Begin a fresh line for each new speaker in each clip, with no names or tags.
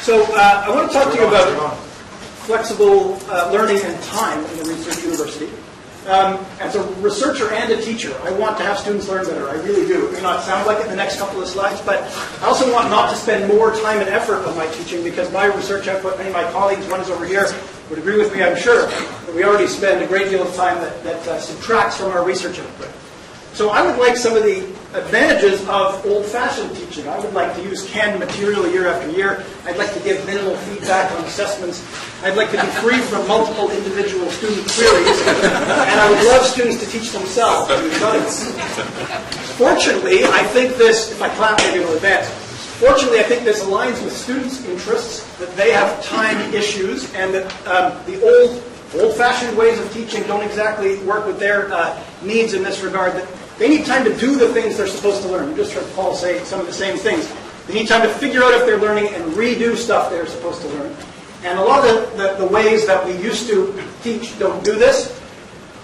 So I want to talk to you about flexible learning and time in the research university. As a researcher and a teacher, I want to have students learn better. I really do. It may not sound like it in the next couple of slides, but I also want not to spend more time and effort on my teaching because my research output, many of my colleagues, one is over here, would agree with me, I'm sure, that we already spend a great deal of time that subtracts from our research output. So I would like some of the advantages of old-fashioned teaching. I would like to use canned material year after year. I'd like to give minimal feedback on assessments. I'd like to be free from multiple individual student queries. And I would love students to teach themselves. Fortunately, I think this, if I clap, maybe it'll advance. Fortunately, I think this aligns with students' interests, that they have time issues, and that the old-fashioned ways of teaching don't exactly work with their needs in this regard. That they need time to do the things they're supposed to learn. You just heard Paul say some of the same things. They need time to figure out if they're learning and redo stuff they're supposed to learn. And a lot of the ways that we used to teach don't do this.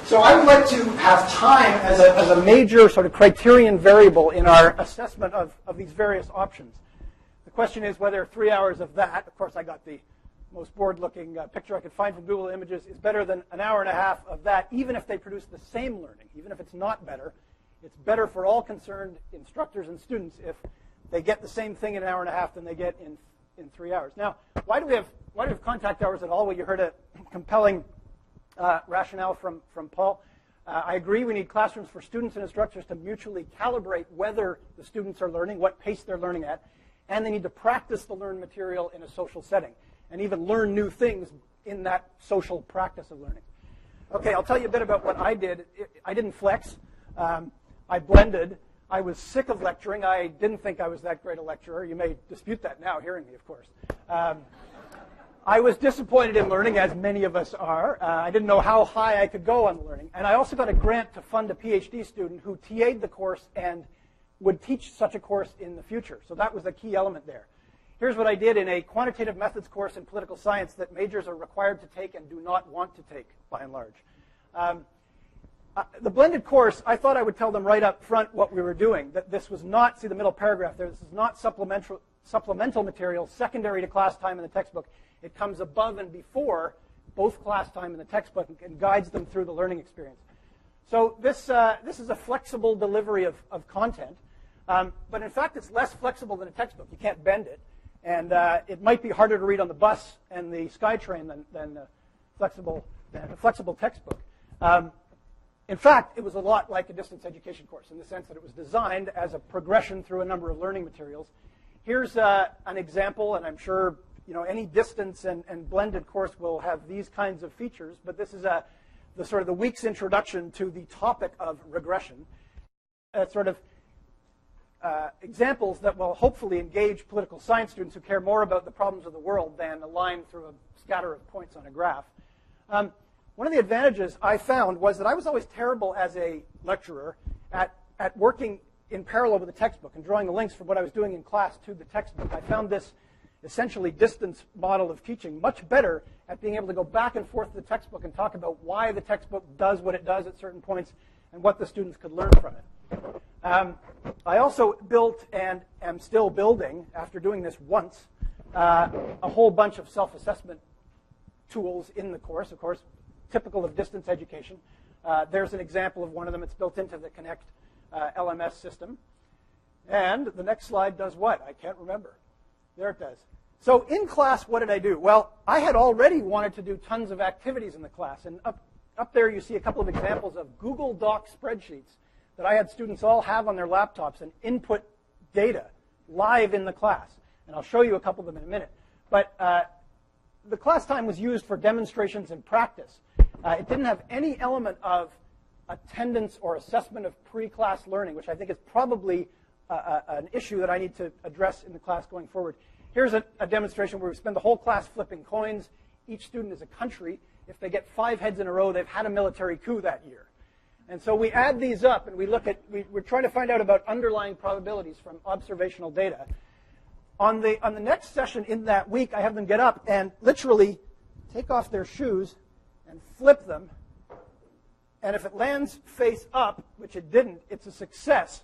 So I would like to have time as a major sort of criterion variable in our assessment of these various options. The question is whether 3 hours of that, of course I got the most bored-looking picture I could find from Google Images, is better than an hour and a half of that, even if they produce the same learning. Even if it's not better, it's better for all concerned instructors and students if they get the same thing in an hour and a half than they get in 3 hours. Now, why do we have contact hours at all? Well, you heard a compelling rationale from Paul. I agree we need classrooms for students and instructors to mutually calibrate whether the students are learning, what pace they're learning at, and they need to practice the learned material in a social setting and even learn new things in that social practice of learning. Okay, I'll tell you a bit about what I did. I didn't flex. I blended. I was sick of lecturing. I didn't think I was that great a lecturer. You may dispute that now, hearing me, of course. I was disappointed in learning, as many of us are. I didn't know how high I could go on learning. And I also got a grant to fund a PhD student who TA'd the course and would teach such a course in the future. So that was a key element there. Here's what I did in a quantitative methods course in political science that majors are required to take and do not want to take, by and large. The blended course, I thought I would tell them right up front what we were doing, that this was not, see the middle paragraph there, this is not supplemental material secondary to class time in the textbook. It comes above and before both class time and the textbook and guides them through the learning experience. So this is a flexible delivery of content, but in fact it's less flexible than a textbook. You can't bend it, and it might be harder to read on the bus and the SkyTrain than a flexible textbook. In fact, it was a lot like a distance education course in the sense that it was designed as a progression through a number of learning materials. Here's an example, and I'm sure any distance and blended course will have these kinds of features, but this is the week's introduction to the topic of regression. Examples that will hopefully engage political science students who care more about the problems of the world than a line through a scatter of points on a graph. One of the advantages I found was that I was always terrible as a lecturer at working in parallel with the textbook and drawing the links from what I was doing in class to the textbook. I found this essentially distance model of teaching much better at being able to go back and forth to the textbook and talk about why the textbook does what it does at certain points and what the students could learn from it. I also built and am still building, after doing this once, a whole bunch of self-assessment tools in the course, of course, typical of distance education. There's an example of one of them. It's built into the Connect LMS system. And the next slide does what? I can't remember. There it does. So in class, what did I do? Well, I had already wanted to do tons of activities in the class. And up there you see a couple of examples of Google Doc spreadsheets that I had students all have on their laptops and input data live in the class. And I'll show you a couple of them in a minute. But the class time was used for demonstrations and practice. It didn't have any element of attendance or assessment of pre-class learning, which I think is probably an issue that I need to address in the class going forward. Here's a demonstration where we spend the whole class flipping coins. Each student is a country. If they get 5 heads in a row, they've had a military coup that year. And so we add these up, and we're trying to find out about underlying probabilities from observational data. On the next session in that week, I have them get up and literally take off their shoes and flip them. And if it lands face up, which it didn't, it's a success.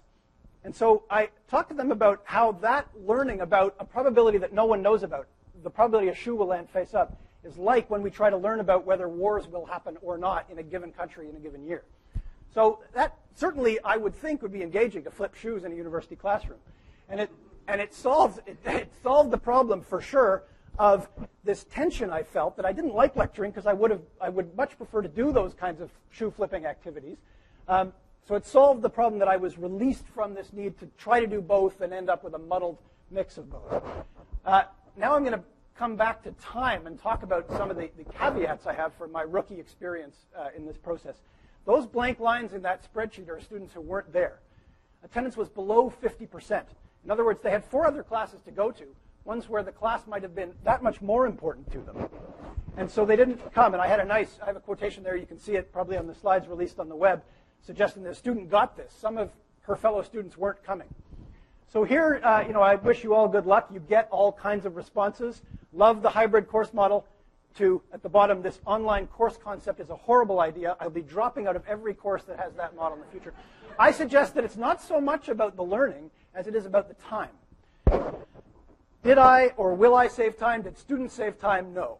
And so I talked to them about how that learning about a probability that no one knows about, the probability a shoe will land face up is like when we try to learn about whether wars will happen or not in a given country in a given year. So that certainly, I would think, would be engaging to flip shoes in a university classroom. And it solved the problem for sure of this tension I felt that I didn't like lecturing because I would much prefer to do those kinds of shoe flipping activities. So it solved the problem that I was released from this need to try to do both and end up with a muddled mix of both. Now I'm going to come back to time and talk about some of the caveats I have for my rookie experience in this process. Those blank lines in that spreadsheet are students who weren't there. Attendance was below 50%. In other words, they had 4 other classes to go to, ones where the class might have been that much more important to them. And so they didn't come. And I have a quotation there. You can see it probably on the slides released on the web, suggesting that a student got this. Some of her fellow students weren't coming. So here, I wish you all good luck. You get all kinds of responses. Love the hybrid course model. At the bottom, this online course concept is a horrible idea. I'll be dropping out of every course that has that model in the future. I suggest that it's not so much about the learning as it is about the time. Did I or will I save time? Did students save time? No.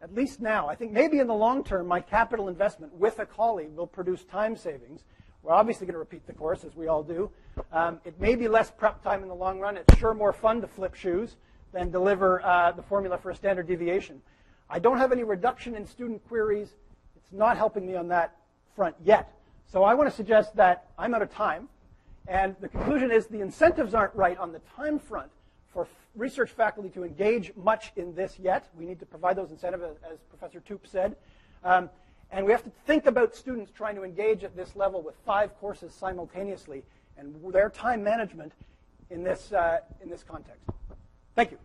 At least now. I think maybe in the long term, my capital investment with a colleague will produce time savings. We're obviously going to repeat the course, as we all do. It may be less prep time in the long run. It's sure more fun to flip shoes than deliver the formula for a standard deviation. I don't have any reduction in student queries. It's not helping me on that front yet. So I want to suggest that I'm out of time. And the conclusion is the incentives aren't right on the time front for research faculty to engage much in this yet. We need to provide those incentives, as Professor Toop said. And we have to think about students trying to engage at this level with 5 courses simultaneously and their time management in this context. Thank you.